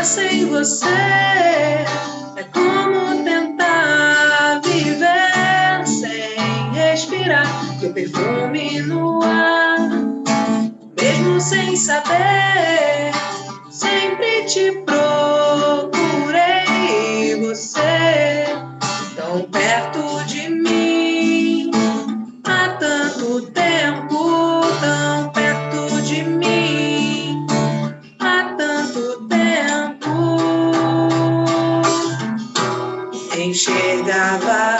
sem você é como tentar viver sem respirar teu perfume no ar. Mesmo sem saber, sempre te procurei. Você tão perto de mim há tanto tempo, tão perto de mim há tanto tempo. Enxergava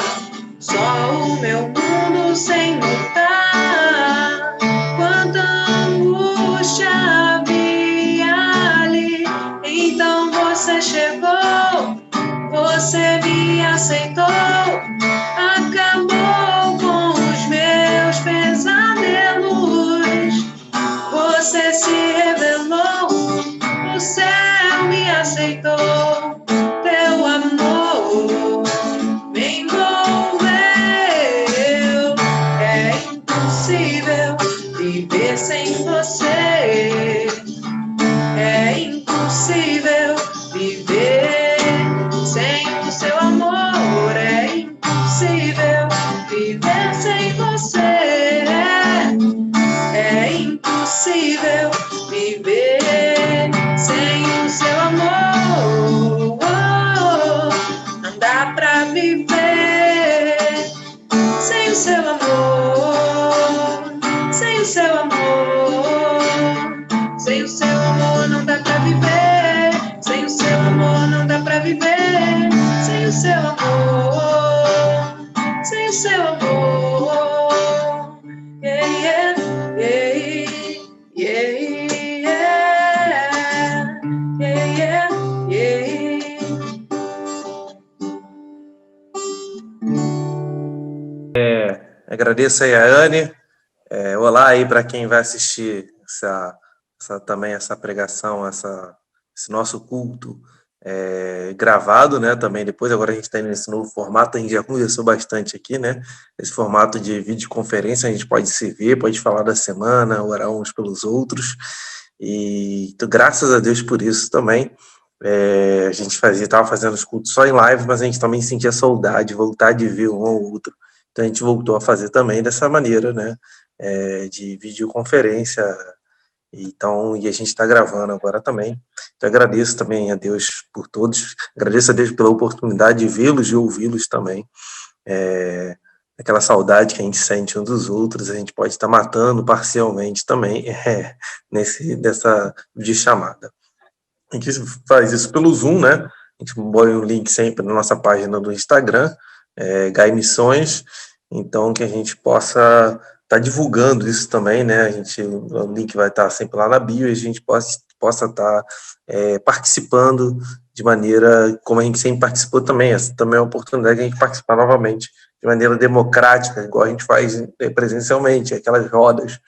só o meu mundo sem notar quanta angústia havia ali. Então você chegou, você me aceitou, acabou com os meus pesadelos. Você se revelou, o céu me aceitou, teu amor me envolveu. É impossível viver sem você. É impossível viver sem o seu amor. É impossível viver sem você. É impossível viver sem o seu amor. Não dá pra viver sem o seu amor. Sem o seu amor. Sem o seu amor não dá pra viver. Sem o seu amor não dá pra viver. Sem o seu amor. Sem o seu amor. Yeah, yeah, yeah, yeah, yeah, yeah, yeah. Agradeço aí a Anne. Olá aí para quem vai assistir também essa pregação, esse nosso culto gravado, né? Também depois, agora a gente está nesse novo formato, a gente já conversou bastante aqui, né? Esse formato de videoconferência, a gente pode se ver, pode falar da semana, orar uns pelos outros. E então, graças a Deus por isso também. A gente estava fazendo os cultos só em live, mas a gente também sentia saudade, vontade de ver um ao outro. Então a gente voltou a fazer também dessa maneira, né? De videoconferência. Então, e a gente está gravando agora também. Então, agradeço também a Deus por todos. Agradeço a Deus pela oportunidade de vê-los e ouvi-los também. Aquela saudade que a gente sente uns dos outros, a gente pode estar matando parcialmente também dessa videochamada. A gente faz isso pelo Zoom, né? A gente põe o link sempre na nossa página do Instagram, Gai Missões, então que a gente possa estar divulgando isso também, né? O link vai estar sempre lá na bio e a gente possa estar participando de maneira como a gente sempre participou também. Essa também é uma oportunidade de a gente participar novamente de maneira democrática, igual a gente faz presencialmente, aquelas rodas,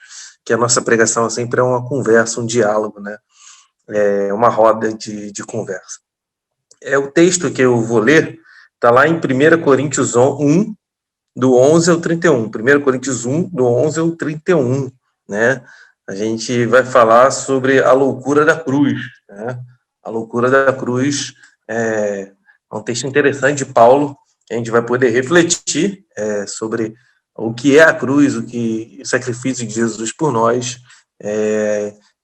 que a nossa pregação sempre é uma conversa, um diálogo, né? Uma roda de conversa. O texto que eu vou ler está lá em 1 Coríntios 1, do 11 ao 31. 1 Coríntios 1, do 11 ao 31. Né? A gente vai falar sobre a loucura da cruz. Né? A loucura da cruz é um texto interessante de Paulo, que a gente vai poder refletir sobre o que é a cruz, o sacrifício de Jesus por nós,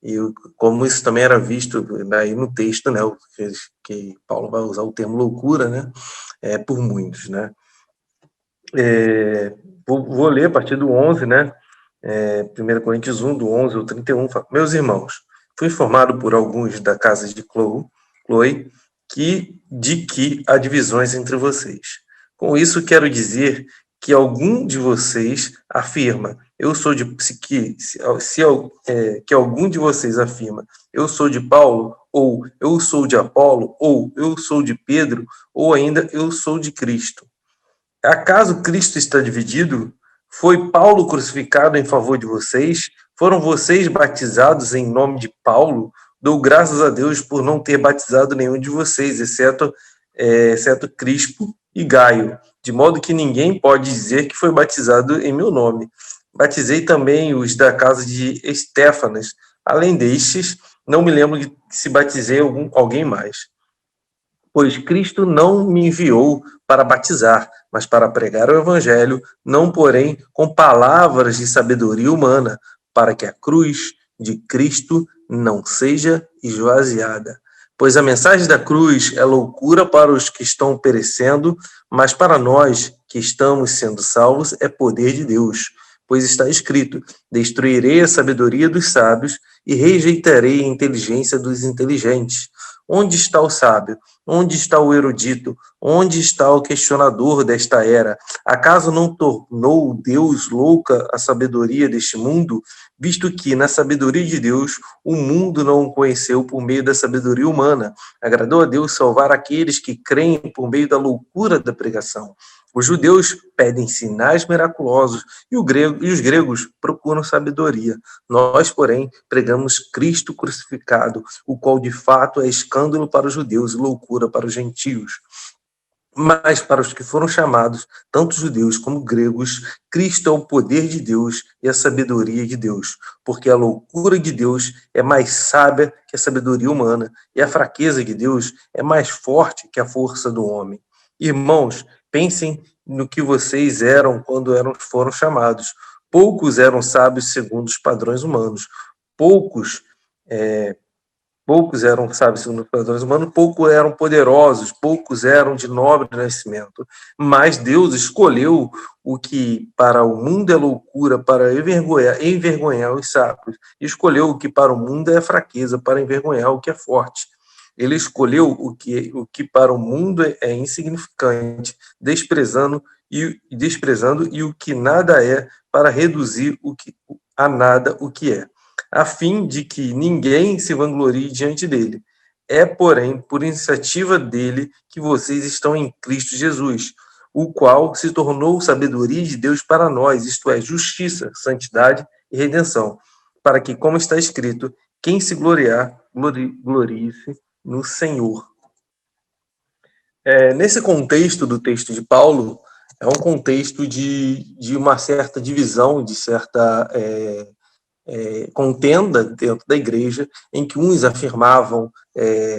e como isso também era visto aí no texto, né, que Paulo vai usar o termo loucura, né, por muitos, né. Vou ler a partir do 11, né, 1 Coríntios 1, do 11 ao 31, fala: Meus irmãos, fui informado por alguns da casa de Chloe de que há divisões entre vocês. Com isso, quero dizer que algum de vocês afirma, que algum de vocês afirma, eu sou de Paulo, ou eu sou de Apolo, ou eu sou de Pedro, ou ainda eu sou de Cristo. Acaso Cristo está dividido? Foi Paulo crucificado em favor de vocês? Foram vocês batizados em nome de Paulo? Dou graças a Deus por não ter batizado nenhum de vocês, exceto Crispo e Gaio, de modo que ninguém pode dizer que foi batizado em meu nome. Batizei também os da casa de Estéfanas. Além destes, não me lembro de se batizei alguém mais. Pois Cristo não me enviou para batizar, mas para pregar o evangelho, não porém com palavras de sabedoria humana, para que a cruz de Cristo não seja esvaziada. Pois a mensagem da cruz é loucura para os que estão perecendo, mas para nós que estamos sendo salvos é poder de Deus. Pois está escrito: destruirei a sabedoria dos sábios e rejeitarei a inteligência dos inteligentes. Onde está o sábio? Onde está o erudito? Onde está o questionador desta era? Acaso não tornou Deus louca a sabedoria deste mundo, visto que na sabedoria de Deus o mundo não o conheceu por meio da sabedoria humana? Agradou a Deus salvar aqueles que creem por meio da loucura da pregação. Os judeus pedem sinais miraculosos e os gregos procuram sabedoria. Nós, porém, pregamos Cristo crucificado, o qual de fato é escândalo para os judeus e loucura para os gentios. Mas para os que foram chamados, tanto judeus como gregos, Cristo é o poder de Deus e a sabedoria de Deus, porque a loucura de Deus é mais sábia que a sabedoria humana, e a fraqueza de Deus é mais forte que a força do homem. Irmãos, pensem no que vocês eram quando foram chamados. Poucos eram sábios segundo os padrões humanos. Poucos eram sábios segundo os padrões humanos, poucos eram poderosos, poucos eram de nobre nascimento. Mas Deus escolheu o que para o mundo é loucura, para envergonhar os sábios. E escolheu o que para o mundo é fraqueza, para envergonhar o que é forte. Ele escolheu o que para o mundo é insignificante, desprezando e o que nada é, para reduzir a nada o que é, a fim de que ninguém se vanglorie diante dele. É, porém, por iniciativa dele que vocês estão em Cristo Jesus, o qual se tornou sabedoria de Deus para nós, isto é, justiça, santidade e redenção, para que, como está escrito, quem se gloriar, glorie-se no Senhor. Nesse contexto do texto de Paulo, é um contexto de uma certa divisão, de certa contenda dentro da igreja, em que uns afirmavam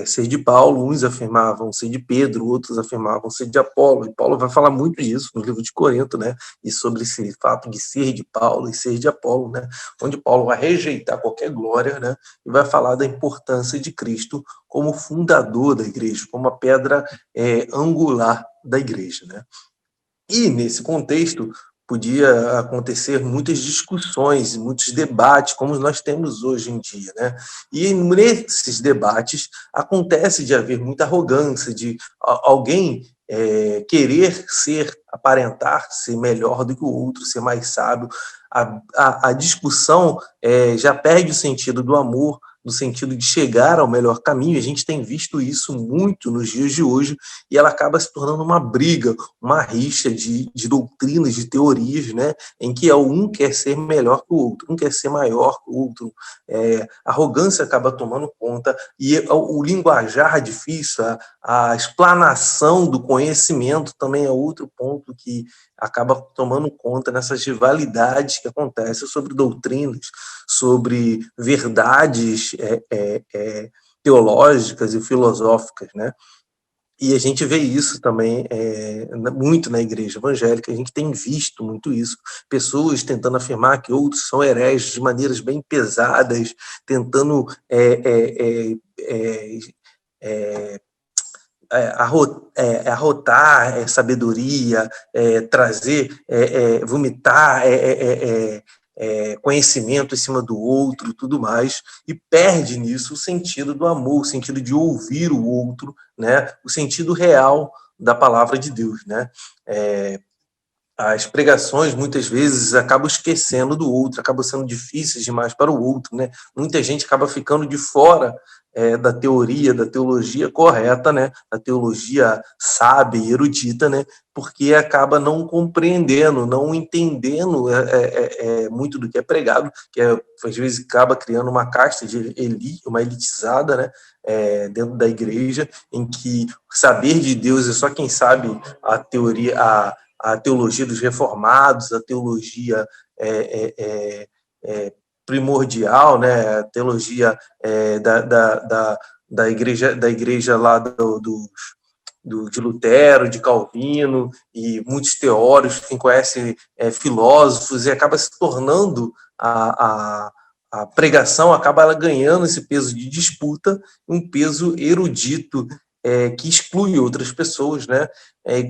ser de Paulo, uns afirmavam ser de Pedro, outros afirmavam ser de Apolo. E Paulo vai falar muito disso no livro de Corinto, né? E sobre esse fato de ser de Paulo e ser de Apolo, né? Onde Paulo vai rejeitar qualquer glória, né? E vai falar da importância de Cristo como fundador da igreja, como a pedra angular da igreja, né? E nesse contexto podia acontecer muitas discussões, muitos debates, como nós temos hoje em dia, né? E nesses debates acontece de haver muita arrogância, de alguém querer aparentar ser melhor do que o outro, ser mais sábio. A discussão já perde o sentido do amor, no sentido de chegar ao melhor caminho. A gente tem visto isso muito nos dias de hoje, e ela acaba se tornando uma briga, uma rixa de doutrinas, de teorias, né, em que um quer ser melhor que o outro, um quer ser maior que o outro. A arrogância acaba tomando conta, e o linguajar difícil, a explanação do conhecimento também é outro ponto que acaba tomando conta nessas rivalidades que acontecem sobre doutrinas, sobre verdades teológicas e filosóficas, né? E a gente vê isso também muito na igreja evangélica, a gente tem visto muito isso, pessoas tentando afirmar que outros são hereges de maneiras bem pesadas, tentando arrotar sabedoria, trazer, vomitar conhecimento em cima do outro, tudo mais, e perde nisso o sentido do amor, o sentido de ouvir o outro, né? O sentido real da palavra de Deus, né? As pregações muitas vezes acabam esquecendo do outro, acabam sendo difíceis demais para o outro, né? Muita gente acaba ficando de fora da teoria, da teologia correta, né? Da teologia sábia e erudita, né? Porque acaba não compreendendo, não entendendo muito do que é pregado, que às vezes acaba criando uma casta de uma elitizada, né? Dentro da igreja, em que saber de Deus é só quem sabe a teoria, a teologia dos reformados, a teologia primordial, né? A teologia da igreja lá de Lutero, de Calvino, e muitos teóricos, quem conhece filósofos, e acaba se tornando a pregação, acaba ela ganhando esse peso de disputa, um peso erudito que exclui outras pessoas, né?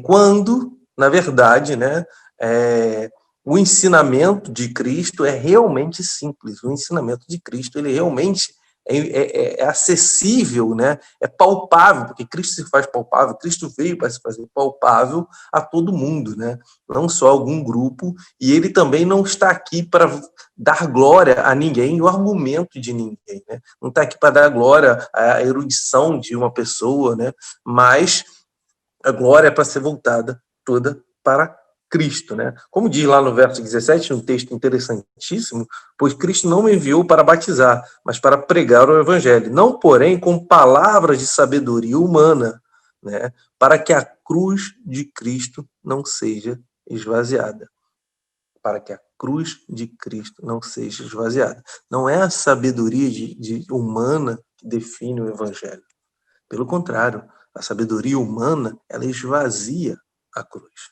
Quando, na verdade, né, o ensinamento de Cristo é realmente simples. O ensinamento de Cristo, ele realmente é acessível, né? É palpável, porque Cristo se faz palpável, Cristo veio para se fazer palpável a todo mundo, né? Não só a algum grupo, e ele também não está aqui para dar glória a ninguém, o argumento de ninguém, né? Não está aqui para dar glória à erudição de uma pessoa, né? Mas a glória é para ser voltada toda para Cristo, né? Como diz lá no verso 17, um texto interessantíssimo, pois Cristo não me enviou para batizar, mas para pregar o evangelho, não porém com palavras de sabedoria humana, né? Para que a cruz de Cristo não seja esvaziada. Para que a cruz de Cristo não seja esvaziada. Não é a sabedoria humana que define o evangelho. Pelo contrário, a sabedoria humana, ela esvazia a cruz.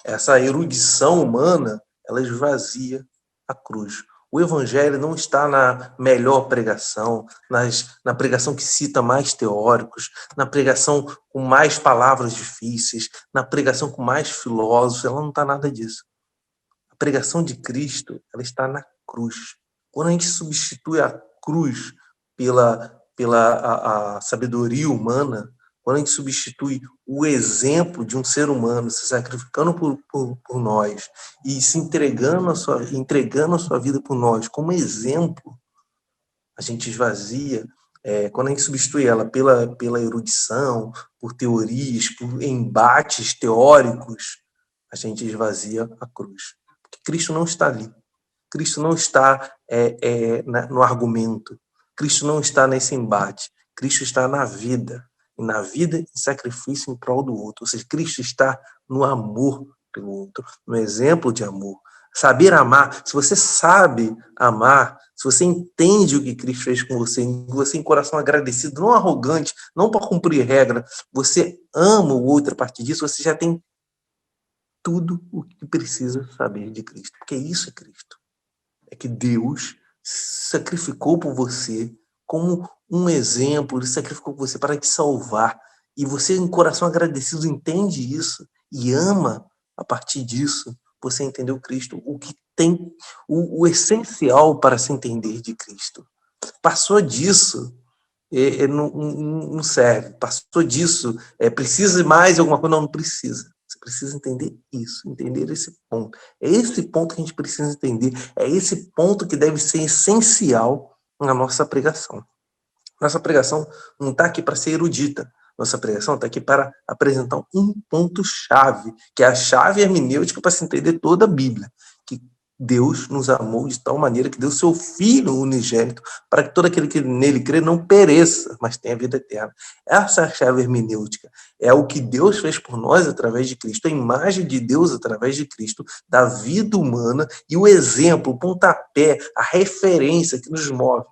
Essa erudição humana, ela esvazia a cruz. O evangelho não está na melhor pregação, na pregação que cita mais teóricos, na pregação com mais palavras difíceis, na pregação com mais filósofos, ela não está nada disso. A pregação de Cristo, ela está na cruz. Quando a gente substitui a cruz pela a sabedoria humana, quando a gente substitui o exemplo de um ser humano se sacrificando por nós e se entregando a sua vida por nós como exemplo, a gente esvazia. Quando a gente substitui ela pela erudição, por teorias, por embates teóricos, a gente esvazia a cruz. Porque Cristo não está ali. Cristo não está no argumento. Cristo não está nesse embate. Cristo está na vida. E na vida, em sacrifício em prol do outro. Ou seja, Cristo está no amor pelo outro, no exemplo de amor. Saber amar. Se você sabe amar, se você entende o que Cristo fez com você, você em coração agradecido, não arrogante, não para cumprir regra, você ama o outro a partir disso, você já tem tudo o que precisa saber de Cristo. Porque isso é Cristo. É que Deus sacrificou por você como um exemplo, ele sacrificou por você para te salvar. E você, em coração agradecido, entende isso e ama a partir disso. Você entendeu Cristo, o que tem, o essencial para se entender de Cristo. Passou disso, não serve. Passou disso, precisa mais de alguma coisa? Não precisa. Você precisa entender isso, entender esse ponto. É esse ponto que a gente precisa entender. É esse ponto que deve ser essencial na nossa pregação. Nossa pregação não está aqui para ser erudita. Nossa pregação está aqui para apresentar um ponto-chave, que é a chave hermenêutica para se entender toda a Bíblia. Que Deus nos amou de tal maneira que deu seu Filho unigênito para que todo aquele que nele crê não pereça, mas tenha vida eterna. Essa é a chave hermenêutica. É o que Deus fez por nós através de Cristo, a imagem de Deus através de Cristo, da vida humana e o exemplo, o pontapé, a referência que nos move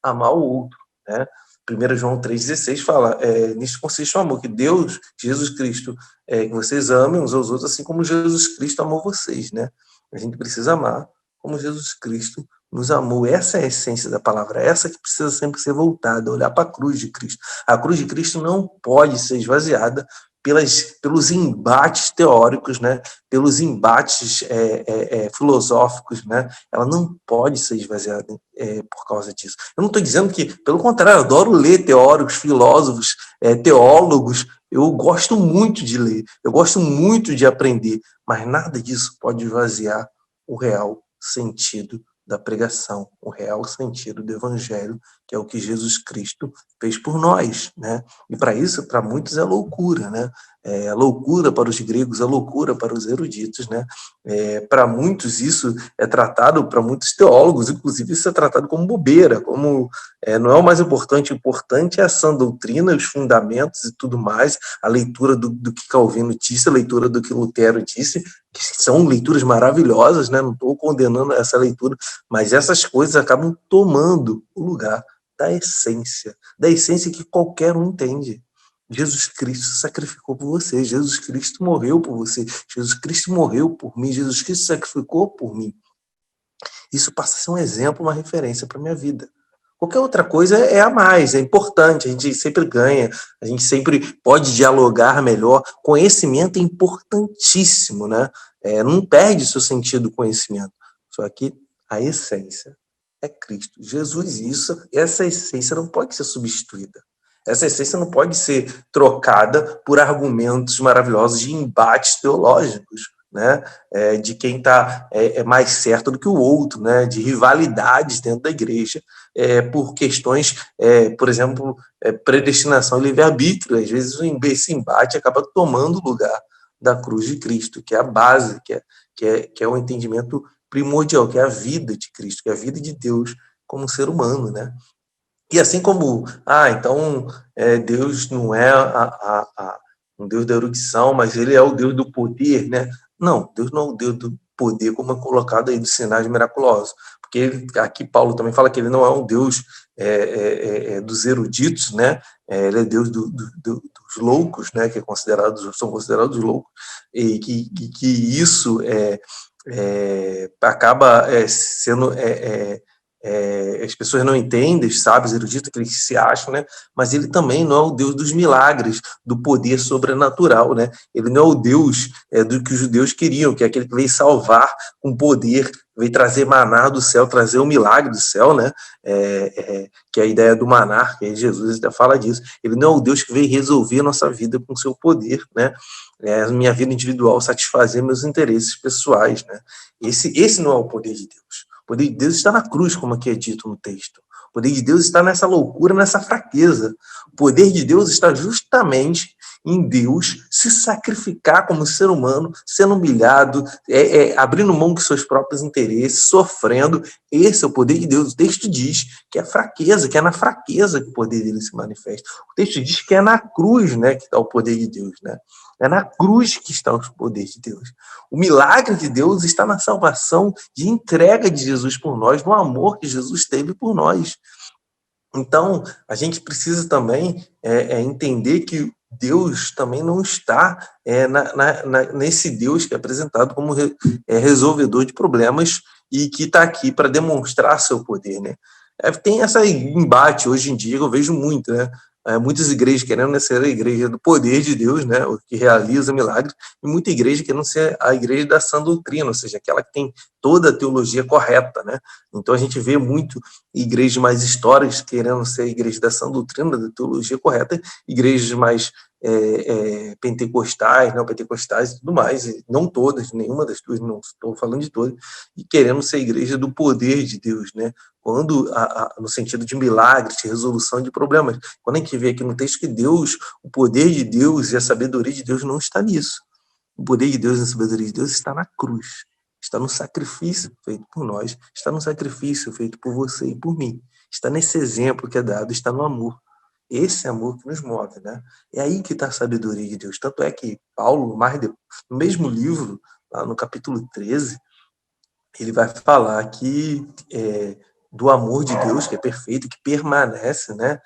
a amar o outro, né? 1 João 3,16 fala, nisso consiste o amor, que Deus, Jesus Cristo, que vocês amem uns aos outros, assim como Jesus Cristo amou vocês, né? A gente precisa amar como Jesus Cristo nos amou. Essa é a essência da palavra, essa que precisa sempre ser voltada, olhar para a cruz de Cristo. A cruz de Cristo não pode ser esvaziada pelos embates teóricos, né? Pelos embates filosóficos, né? Ela não pode ser esvaziada por causa disso. Eu não estou dizendo que, pelo contrário, eu adoro ler teóricos, filósofos, teólogos, eu gosto muito de ler, eu gosto muito de aprender, mas nada disso pode esvaziar o real sentido da pregação, o real sentido do evangelho, que é o que Jesus Cristo fez por nós, né? E para isso, para muitos é loucura, né? É loucura para os gregos, é loucura para os eruditos, né? Para muitos isso é tratado, para muitos teólogos, inclusive, isso é tratado como bobeira, como não é o mais importante, o importante é a sã doutrina, os fundamentos e tudo mais, a leitura do que Calvino disse, a leitura do que Lutero disse, que são leituras maravilhosas, né? Não estou condenando essa leitura, mas essas coisas acabam tomando o lugar da essência que qualquer um entende. Jesus Cristo se sacrificou por você, Jesus Cristo morreu por você, Jesus Cristo morreu por mim, Jesus Cristo se sacrificou por mim. Isso passa a ser um exemplo, uma referência para a minha vida. Qualquer outra coisa é a mais, é importante, a gente sempre ganha, a gente sempre pode dialogar melhor. Conhecimento é importantíssimo, né? Não perde seu sentido o conhecimento. Só que a essência é Cristo. Jesus, essa essência não pode ser substituída. Essa essência não pode ser trocada por argumentos maravilhosos de embates teológicos, né? De quem está mais certo do que o outro, né? De rivalidades dentro da igreja, por questões, por exemplo, predestinação e livre-arbítrio. Às vezes esse embate acaba tomando o lugar da cruz de Cristo, que é a base, que é o entendimento primordial, que é a vida de Cristo, que é a vida de Deus como ser humano, né? E assim como, então, Deus não é um Deus da erudição, mas ele é o Deus do poder, né? Não, Deus não é o Deus do poder, como é colocado aí dos sinais miraculosos. Porque aqui Paulo também fala que ele não é um Deus dos eruditos, né? Ele é Deus dos loucos, né? Que são considerados loucos, e que isso acaba sendo... as pessoas não entendem, os sábios eruditos que eles se acham, né? Mas ele também não é o Deus dos milagres, do poder sobrenatural, né? Ele não é o Deus do que os judeus queriam, que é aquele que veio salvar com poder, veio trazer maná do céu, trazer o milagre do céu, né? Que é a ideia do maná, que aí Jesus até fala disso. Ele não é o Deus que veio resolver a nossa vida com seu poder, né? Minha vida individual, satisfazer meus interesses pessoais, né? Esse não é o poder de Deus. O poder de Deus está na cruz, como aqui é dito no texto. O poder de Deus está nessa loucura, nessa fraqueza. O poder de Deus está justamente em Deus se sacrificar como ser humano, sendo humilhado, abrindo mão dos seus próprios interesses, sofrendo. Esse é o poder de Deus. O texto diz que é fraqueza, que é na fraqueza que o poder dele se manifesta. O texto diz que é na cruz, né, que está o poder de Deus, né? É na cruz que está o poder de Deus. O milagre de Deus está na salvação, de entrega de Jesus por nós, no amor que Jesus teve por nós. Então, a gente precisa também entender que Deus também não está nesse Deus que é apresentado como resolvedor de problemas e que está aqui para demonstrar seu poder, né? Tem esse embate hoje em dia, eu vejo muito, né? Muitas igrejas querendo ser a igreja do poder de Deus, né? O que realiza milagres, e muita igreja querendo ser a igreja da sã doutrina, ou seja, aquela que tem toda a teologia correta, né? Então a gente vê muito igrejas mais históricas querendo ser a igreja da sã doutrina, da teologia correta, igrejas mais pentecostais, não pentecostais e tudo mais, e não todas, nenhuma das duas, não estou falando de todas, e querendo ser a igreja do poder de Deus, né? Quando, no sentido de milagres, de resolução de problemas, quando a gente vê aqui no texto que Deus, o poder de Deus e a sabedoria de Deus não está nisso. O poder de Deus e a sabedoria de Deus está na cruz, está no sacrifício feito por nós, está no sacrifício feito por você e por mim, está nesse exemplo que é dado, está no amor. Esse amor que nos move, né? É aí que está a sabedoria de Deus. Tanto é que Paulo, no mesmo livro, lá no capítulo 13, ele vai falar que do amor de Deus, que é perfeito, que permanece, né?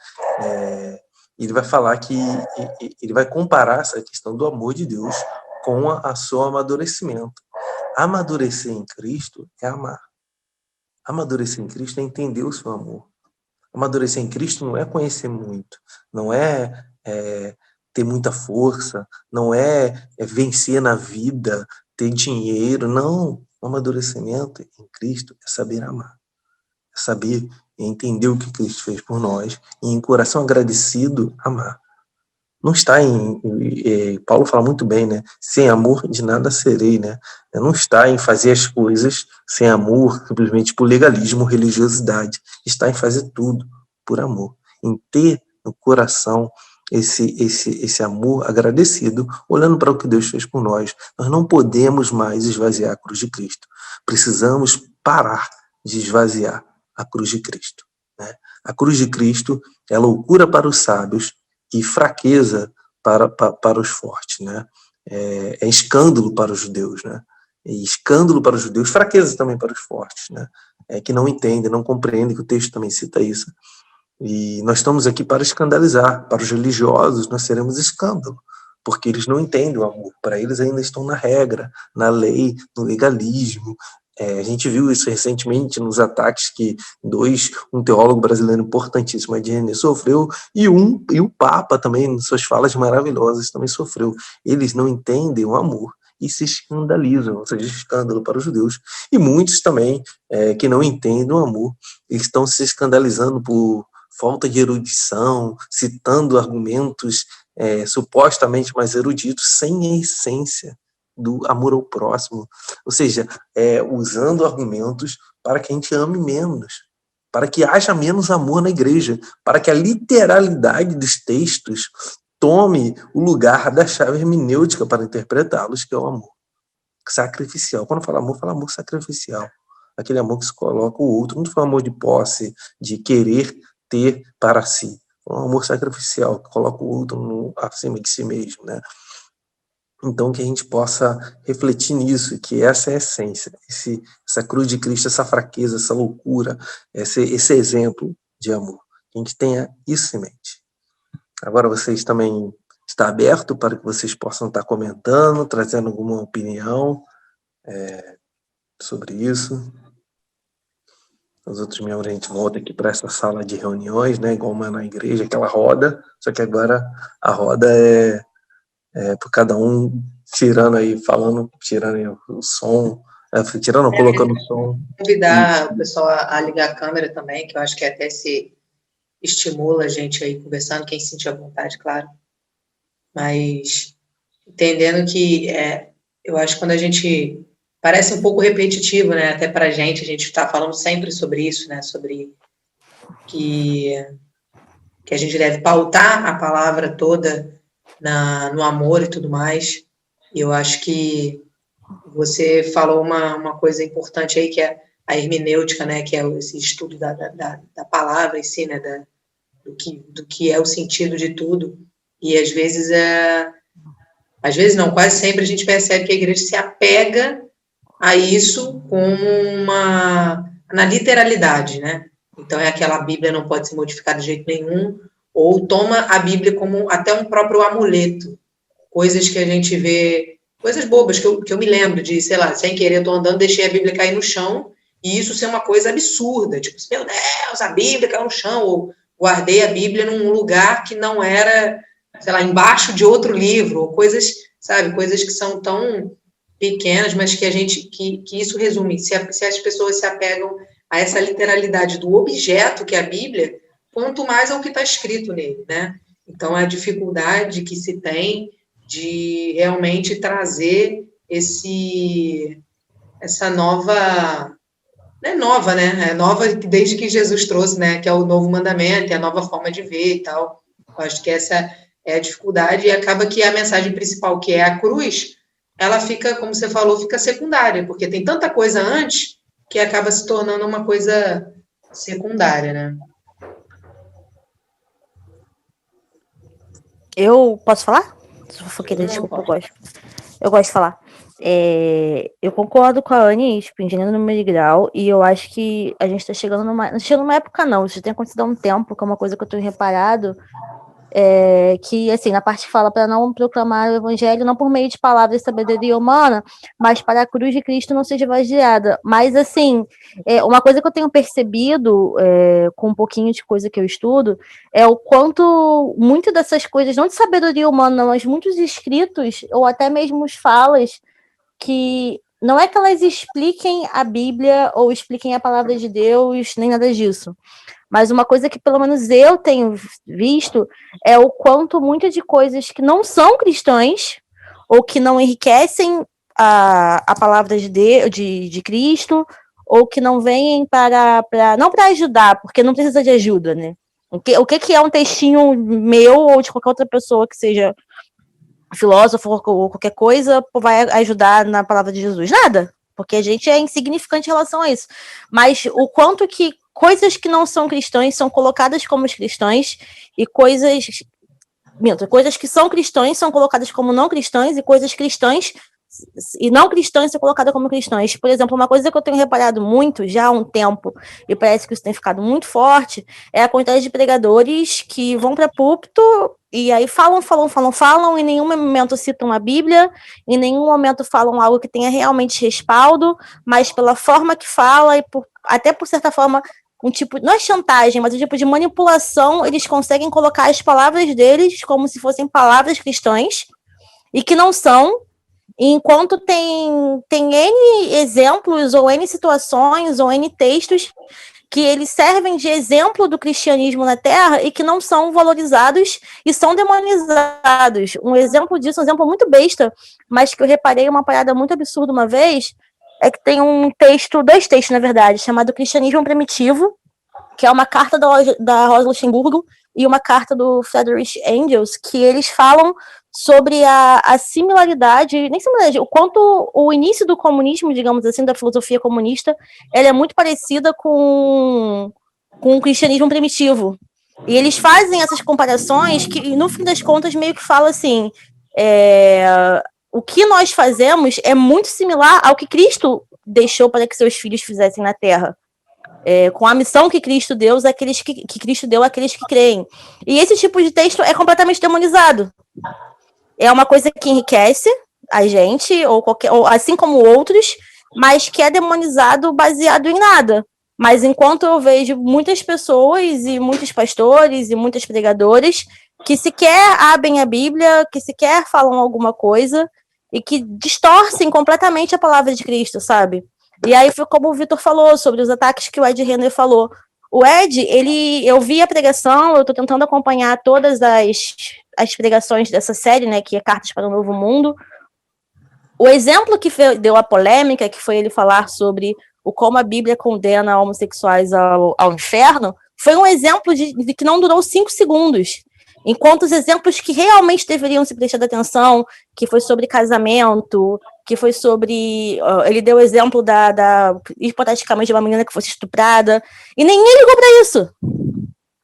Ele vai falar que ele vai comparar essa questão do amor de Deus com a seu amadurecimento. Amadurecer em Cristo é amar. Amadurecer em Cristo é entender o seu amor. Amadurecer em Cristo não é conhecer muito, não é ter muita força, não é vencer na vida, ter dinheiro, não. O amadurecimento em Cristo é saber amar, é saber entender o que Cristo fez por nós e em coração agradecido amar. Não está Paulo fala muito bem, né? Sem amor de nada serei, né? Não está em fazer as coisas sem amor, simplesmente por legalismo, religiosidade. Está em fazer tudo por amor, em ter no coração esse amor agradecido, olhando para o que Deus fez por nós. Nós não podemos mais esvaziar a cruz de Cristo. Precisamos parar de esvaziar a cruz de Cristo, né? A cruz de Cristo é loucura para os sábios e fraqueza para os fortes, né? É escândalo para os judeus, né? e escândalo para os judeus, fraqueza também para os fortes, né? Que não entendem, não compreendem, que o texto também cita isso. E nós estamos aqui para escandalizar. Para os religiosos, nós seremos escândalo, porque eles não entendem o amor. Para eles ainda estão na regra, na lei, no legalismo. A gente viu isso recentemente nos ataques que um teólogo brasileiro importantíssimo, Ed René, sofreu, e o Papa também, em suas falas maravilhosas, também sofreu. Eles não entendem o amor e se escandalizam, ou seja, escândalo para os judeus. E muitos também, que não entendem o amor, estão se escandalizando por falta de erudição, citando argumentos supostamente mais eruditos, sem a essência do amor ao próximo, ou seja, usando argumentos para que a gente ame menos, para que haja menos amor na igreja, para que a literalidade dos textos tome o lugar da chave hermenêutica para interpretá-los, que é o amor sacrificial. Quando fala amor sacrificial, aquele amor que se coloca o outro, não foi um amor de posse, de querer ter para si, foi um amor sacrificial, que coloca o outro acima de si mesmo, né? Então, que a gente possa refletir nisso, que essa é a essência, essa cruz de Cristo, essa fraqueza, essa loucura, esse exemplo de amor. Que a gente tenha isso em mente. Agora, vocês também estão abertos para que vocês possam estar comentando, trazendo alguma opinião sobre isso. Os outros membros, a gente volta aqui para essa sala de reuniões, né, igual uma na igreja, aquela roda, só que agora a roda por cada um tirando aí, falando, tirando aí o som, colocando o som. Convidar o pessoal a ligar a câmera também, que eu acho que até se estimula a gente aí conversando, quem sentir à vontade, claro. Mas entendendo que eu acho que quando a gente parece um pouco repetitivo, né, até pra gente, a gente está falando sempre sobre isso, né, sobre que a gente deve pautar a palavra toda no amor e tudo mais. E eu acho que você falou uma coisa importante aí, que é a hermenêutica, né, que é esse estudo da palavra em si, né, do que é o sentido de tudo. E às vezes não, quase sempre a gente percebe que a igreja se apega a isso como na literalidade, né? Então é aquela Bíblia não pode ser modificada de jeito nenhum, ou toma a Bíblia como até um próprio amuleto, coisas que a gente vê, coisas bobas que eu me lembro de, sei lá, sem querer, eu tô andando, deixei a Bíblia cair no chão, e isso ser uma coisa absurda, tipo, meu Deus, a Bíblia caiu no chão, ou guardei a Bíblia num lugar que não era, sei lá, embaixo de outro livro, ou coisas, sabe, coisas que são tão pequenas, mas que que isso resume, se as pessoas se apegam a essa literalidade do objeto que é a Bíblia, quanto mais ao que está escrito nele, né? Então, a dificuldade que se tem de realmente trazer essa nova, não é nova, né? É nova desde que Jesus trouxe, né? Que é o novo mandamento, é a nova forma de ver e tal. Eu acho que essa é a dificuldade, e acaba que a mensagem principal, que é a cruz, ela fica, como você falou, fica secundária, porque tem tanta coisa antes que acaba se tornando uma coisa secundária, né? Eu posso falar? Desculpa, eu gosto de falar. Eu concordo com a Anne, tipo, em gênero, número e grau, e eu acho que a gente tá chegando numa época não, isso já tem acontecido há um tempo, que é uma coisa que eu tenho reparado, que, assim, na parte que fala para não proclamar o evangelho, não por meio de palavras de sabedoria humana, mas para a cruz de Cristo não seja vaziada. Mas, assim, uma coisa que eu tenho percebido, com um pouquinho de coisa que eu estudo, é o quanto muitas dessas coisas, não de sabedoria humana, mas muitos escritos, ou até mesmo falas, que não é que elas expliquem a Bíblia ou expliquem a palavra de Deus, nem nada disso. Mas uma coisa que pelo menos eu tenho visto é o quanto muitas de coisas que não são cristãs ou que não enriquecem a palavra de Cristo, ou que não vêm não para ajudar, porque não precisa de ajuda, né? O que é um textinho meu ou de qualquer outra pessoa que seja filósofo ou qualquer coisa vai ajudar na palavra de Jesus? Nada, porque a gente é insignificante em relação a isso. Mas o quanto que coisas que não são cristãs são colocadas como cristãs, e coisas que são cristãs são colocadas como não cristãs, e coisas cristãs e não cristãs ser colocada como cristãs. Por exemplo, uma coisa que eu tenho reparado muito já há um tempo, e parece que isso tem ficado muito forte, é a quantidade de pregadores que vão para púlpito e aí falam, em nenhum momento citam a Bíblia, em nenhum momento falam algo que tenha realmente respaldo, mas pela forma que fala e até por certa forma um tipo, não é chantagem, mas um tipo de manipulação, eles conseguem colocar as palavras deles como se fossem palavras cristãs, e que não são, enquanto tem N exemplos, ou N situações, ou N textos, que eles servem de exemplo do cristianismo na Terra e que não são valorizados e são demonizados. Um exemplo disso, um exemplo muito besta, mas que eu reparei uma parada muito absurda uma vez, é que tem dois textos, na verdade, chamado Cristianismo Primitivo, que é uma carta da Rosa Luxemburgo e uma carta do Friedrich Engels, que eles falam sobre a similaridade, nem similaridade, o quanto o início do comunismo, digamos assim, da filosofia comunista, ela é muito parecida com o cristianismo primitivo. E eles fazem essas comparações que, no fim das contas, meio que fala assim, o que nós fazemos é muito similar ao que Cristo deixou para que seus filhos fizessem na Terra. Com a missão que Cristo deu àqueles que Cristo deu àqueles que creem. E esse tipo de texto é completamente demonizado. É uma coisa que enriquece a gente, ou assim como outros, mas que é demonizado baseado em nada. Mas enquanto eu vejo muitas pessoas e muitos pastores e muitas pregadoras que sequer abrem a Bíblia, que sequer falam alguma coisa e que distorcem completamente a palavra de Cristo, sabe? E aí foi como o Vitor falou sobre os ataques que o Ed Renner falou. O Ed, eu vi a pregação, eu estou tentando acompanhar todas as pregações dessa série, né, que é Cartas para o Novo Mundo. O exemplo que deu a polêmica, que foi ele falar sobre como a Bíblia condena homossexuais ao inferno, foi um exemplo de que não durou 5 segundos. Enquanto os exemplos que realmente deveriam se prestar atenção, que foi sobre casamento, que foi sobre... ele deu o exemplo hipoteticamente, de uma menina que fosse estuprada, e ninguém ligou para isso.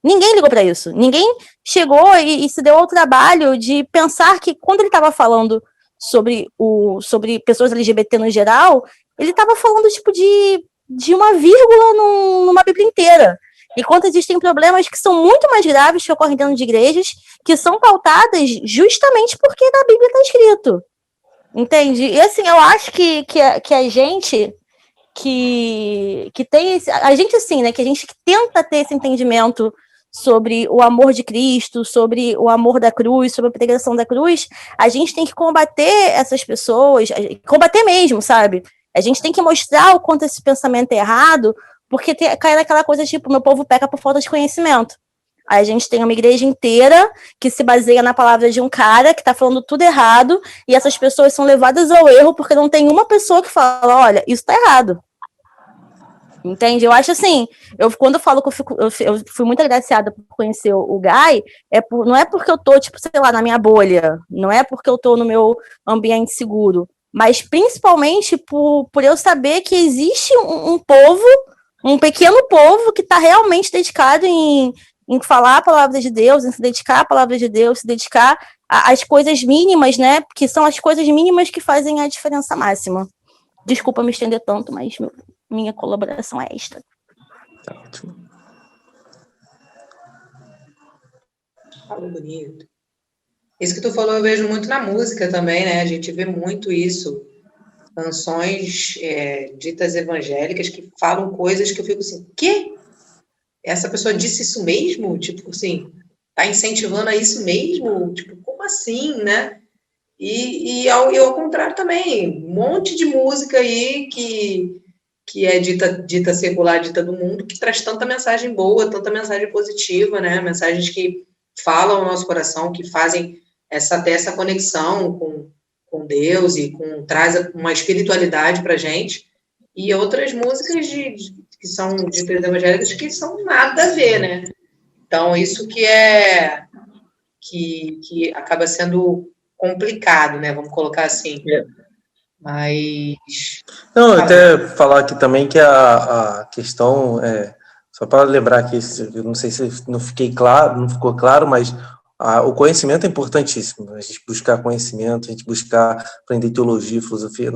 Ninguém ligou para isso. Ninguém chegou e se deu ao trabalho de pensar que, quando ele estava falando sobre pessoas LGBT no geral, ele estava falando tipo de uma vírgula numa Bíblia inteira. Enquanto existem problemas que são muito mais graves que ocorrem dentro de igrejas, que são pautadas justamente porque na Bíblia está escrito. Entende? E assim, eu acho que a gente que tem a gente assim, né, que a gente tenta ter esse entendimento sobre o amor de Cristo, sobre o amor da cruz, sobre a pregação da cruz, a gente tem que combater essas pessoas, combater mesmo, sabe? A gente tem que mostrar o quanto esse pensamento é errado, porque cai naquela coisa tipo, meu povo peca por falta de conhecimento. Aí a gente tem uma igreja inteira que se baseia na palavra de um cara que está falando tudo errado, e essas pessoas são levadas ao erro porque não tem uma pessoa que fala, olha, isso está errado. Entende? Eu acho assim, quando eu falo que eu fui muito agraciada por conhecer o Guy, não é porque eu tô, tipo, sei lá, na minha bolha, não é porque eu tô no meu ambiente seguro, mas principalmente por eu saber que existe um povo, um pequeno povo que está realmente dedicado em falar a palavra de Deus, em se dedicar à palavra de Deus, se dedicar às coisas mínimas, né? Que são as coisas mínimas que fazem a diferença máxima. Desculpa me estender tanto, mas minha colaboração é extra. Tá ótimo. Falou bonito. Isso que tu falou eu vejo muito na música também, né? A gente vê muito isso. Canções ditas evangélicas que falam coisas que eu fico assim, quê? Essa pessoa disse isso mesmo? Tipo assim, tá incentivando a isso mesmo? Tipo, como assim, né? E ao contrário também, um monte de música aí que é dita secular, dita do mundo, que traz tanta mensagem boa, tanta mensagem positiva, né? Mensagens que falam ao nosso coração, que fazem até essa conexão com Deus e traz uma espiritualidade pra gente. E outras músicas que são ditas evangélicas que são nada a ver, né? Então, isso que acaba sendo complicado, né? Vamos colocar assim. Mas... Não, até falar aqui também que a questão, só para lembrar aqui, eu não sei se não ficou claro, mas O conhecimento é importantíssimo, a gente buscar conhecimento, a gente buscar aprender teologia, filosofia,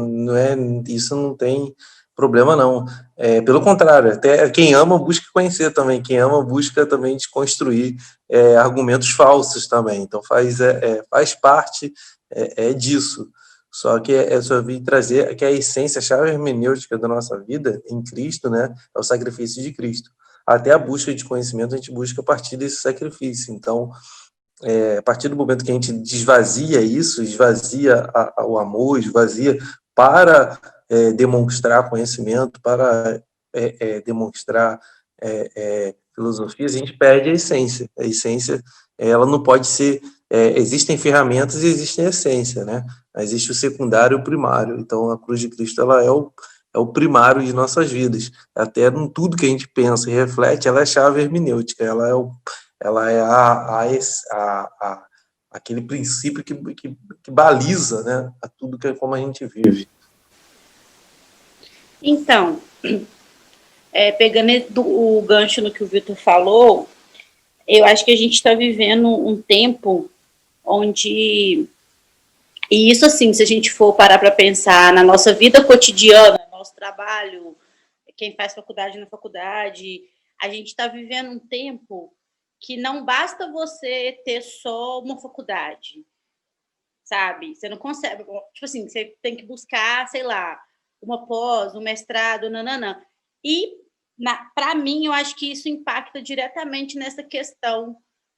isso não tem problema não. Pelo contrário, até quem ama busca conhecer também, quem ama busca também desconstruir argumentos falsos também, então faz parte disso. Só que eu só vim trazer que a essência, a chave hermenêutica da nossa vida em Cristo, né, é o sacrifício de Cristo. Até a busca de conhecimento a gente busca a partir desse sacrifício. Então, a partir do momento que a gente desvazia isso, esvazia o amor, esvazia para demonstrar conhecimento, para demonstrar filosofias, a gente perde a essência. A essência, ela não pode ser... existem ferramentas e existem essência, né? Existe o secundário e o primário. Então, a cruz de Cristo, ela é o primário de nossas vidas. Até em tudo que a gente pensa e reflete, ela é a chave hermenêutica, ela é aquele princípio que baliza, né, a tudo que é como a gente vive. Então, pegando o gancho no que o Vitor falou, eu acho que a gente está vivendo um tempo onde... E isso, assim, se a gente for parar para pensar na nossa vida cotidiana, nosso trabalho, quem faz faculdade na faculdade, a gente está vivendo um tempo que não basta você ter só uma faculdade, sabe? Você não consegue... Tipo assim, você tem que buscar, sei lá, uma pós, um mestrado, nananã. E, para mim, eu acho que isso impacta diretamente nessa questão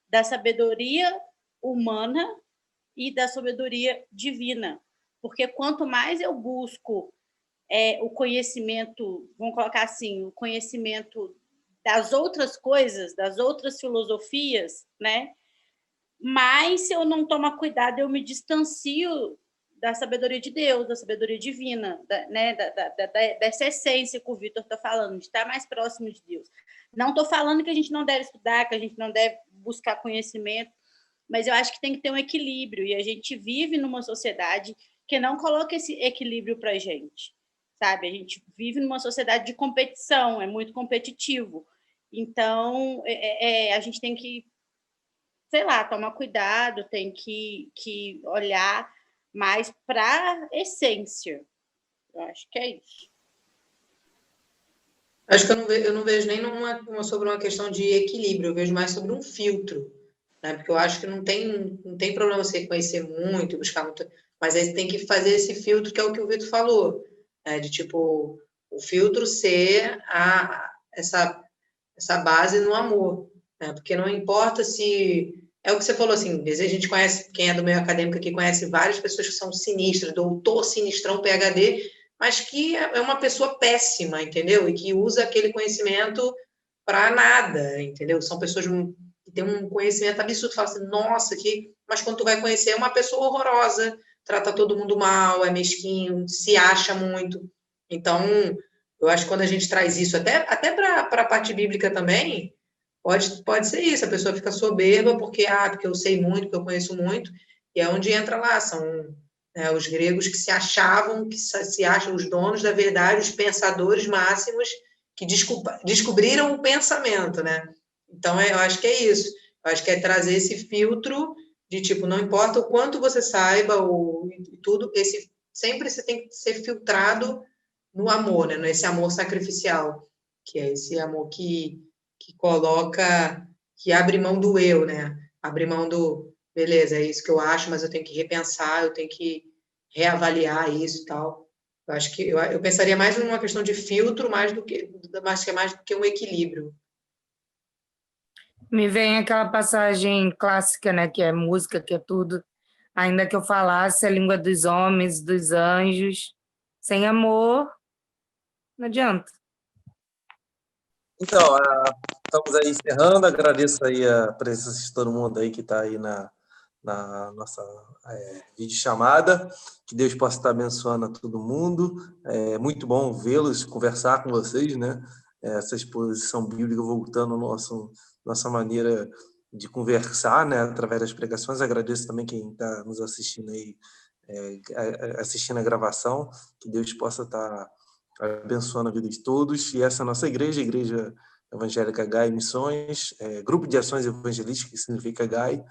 da sabedoria humana e da sabedoria divina. Porque quanto mais eu busco o conhecimento, vamos colocar assim, o conhecimento das outras coisas, das outras filosofias, né? Mas, se eu não tomar cuidado, eu me distancio da sabedoria de Deus, da sabedoria divina, né? Dessa essência que o Vitor está falando, de estar mais próximo de Deus. Não estou falando que a gente não deve estudar, que a gente não deve buscar conhecimento, mas eu acho que tem que ter um equilíbrio, e a gente vive numa sociedade que não coloca esse equilíbrio para a gente, sabe? A gente vive numa sociedade de competição, é muito competitivo. Então, a gente tem que, sei lá, tomar cuidado, tem que olhar mais para a essência. Eu acho que é isso. Acho que eu não vejo nem sobre uma questão de equilíbrio, eu vejo mais sobre um filtro, né? Porque eu acho que não tem problema você conhecer muito, buscar muito, mas aí você tem que fazer esse filtro, que é o que o Vitor falou, né? De tipo, o filtro ser essa base no amor, né? Porque não importa se... É o que você falou, assim, às vezes a gente conhece, quem é do meio acadêmico aqui, conhece várias pessoas que são sinistras, doutor sinistrão, PhD, mas que é uma pessoa péssima, entendeu? E que usa aquele conhecimento para nada, entendeu? São pessoas que têm um conhecimento absurdo, fala assim, nossa, mas quando tu vai conhecer é uma pessoa horrorosa, trata todo mundo mal, é mesquinho, se acha muito. Então, eu acho que quando a gente traz isso, até para a parte bíblica também, pode ser isso, a pessoa fica soberba porque eu sei muito, porque eu conheço muito, e é onde entra lá, são os gregos que se achavam, que se acham os donos da verdade, os pensadores máximos, que descobriram o pensamento, né? Então, eu acho que é isso. Eu acho que é trazer esse filtro de, tipo, não importa o quanto você saiba, tudo, sempre você tem que ser filtrado no amor, né? Nesse amor sacrificial, que é esse amor que coloca, que abre mão do eu, né? Abre mão do, beleza, é isso que eu acho, mas eu tenho que repensar, eu tenho que reavaliar isso e tal. Eu acho que eu pensaria mais numa questão de filtro, mais do que um equilíbrio. Me vem aquela passagem clássica, né, que é música, que é tudo. Ainda que eu falasse a língua dos homens, dos anjos, sem amor, não adianta. Então, estamos aí encerrando. Agradeço aí a presença de todo mundo aí que está aí na nossa videochamada. Que Deus possa estar abençoando a todo mundo. É muito bom vê-los, conversar com vocês, né? Essa exposição bíblica voltando à nossa maneira de conversar, né? Através das pregações. Agradeço também quem está nos assistindo aí, assistindo a gravação. Que Deus possa estar abençoando a vida de todos. E essa é a nossa igreja, a Igreja Evangélica GAI Missões, Grupo de Ações Evangelísticas, que significa GAI.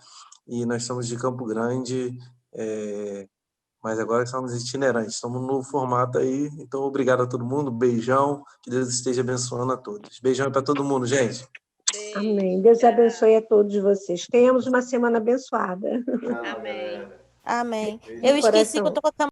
e nós somos de Campo Grande, mas agora somos itinerantes, estamos no formato aí. Então, obrigado a todo mundo, beijão, que Deus esteja abençoando a todos. Beijão para todo mundo, gente. Amém. Deus abençoe a todos vocês. Tenhamos uma semana abençoada. Amém. Amém. Beijo. Eu esqueci que eu Coração. tô com a